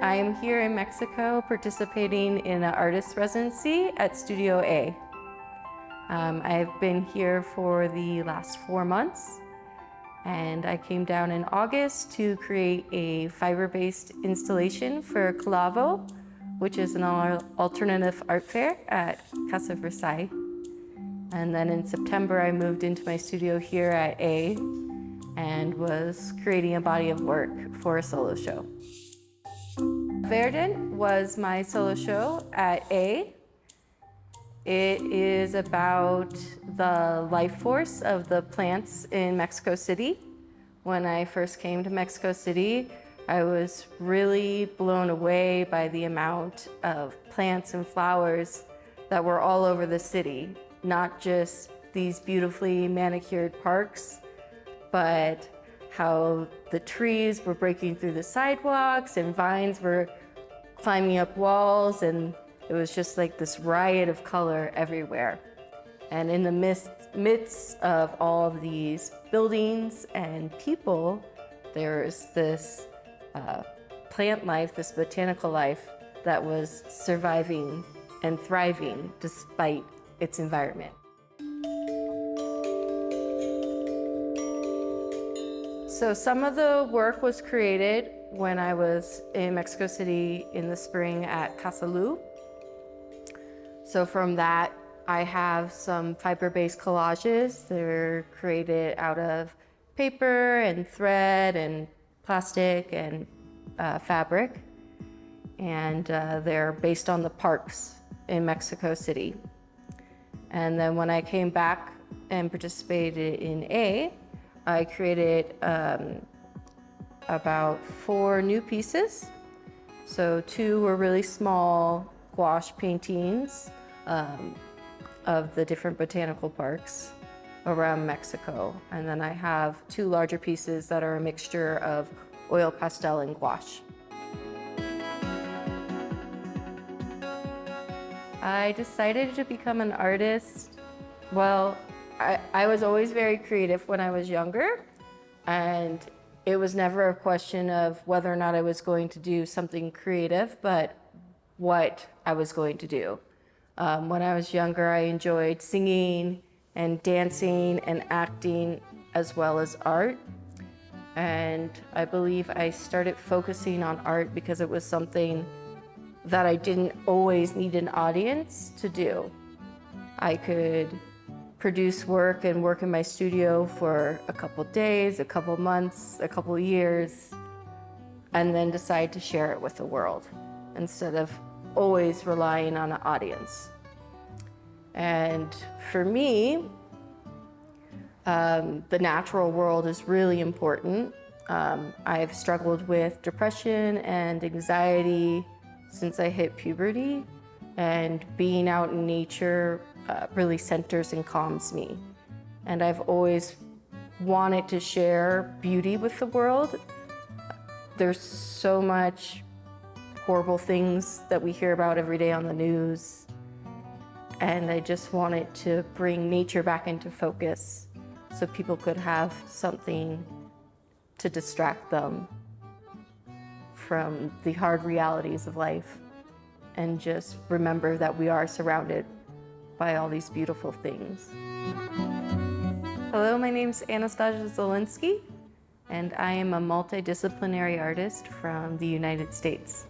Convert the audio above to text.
I am here in Mexico participating in an artist residency at Studio A. I've been here for the last 4 months, and I came down in August to create a fiber-based installation for Clavo, which is an alternative art fair at Casa Versailles. And then in September, I moved into my studio here at A and was creating a body of work for a solo show. Verdant was my solo show at A. It is about the life force of the plants in Mexico City. When I first came to Mexico City, I was really blown away by the amount of plants and flowers that were all over the city. Not just these beautifully manicured parks, but how the trees were breaking through the sidewalks and vines were climbing up walls, and it was just like this riot of color everywhere. And in the midst of all of these buildings and people, there's this plant life, this botanical life that was surviving and thriving despite its environment. So some of the work was created when I was in Mexico City in the spring at Casa Lu. So from that, I have some fiber-based collages. They're created out of paper and thread and plastic and fabric. And they're based on the parks in Mexico City. And then when I came back and participated in A, I created about 4 new pieces. So 2 were really small gouache paintings of the different botanical parks around Mexico. And then I have 2 larger pieces that are a mixture of oil pastel and gouache. I decided to become an artist. Well, I was always very creative when I was younger, and it was never a question of whether or not I was going to do something creative, but what I was going to do. When I was younger, I enjoyed singing and dancing and acting as well as art. And I believe I started focusing on art because it was something that I didn't always need an audience to do. I could produce work and work in my studio for a couple days, a couple months, a couple years, and then decide to share it with the world instead of always relying on an audience. And for me, the natural world is really important. I've struggled with depression and anxiety since I hit puberty, and being out in nature really centers and calms me. And I've always wanted to share beauty with the world. There's so much horrible things that we hear about every day on the news, and I just wanted to bring nature back into focus so people could have something to distract them from the hard realities of life and just remember that we are surrounded by all these beautiful things. Hello, my name's Anastasia Zielinski, and I am a multidisciplinary artist from the United States.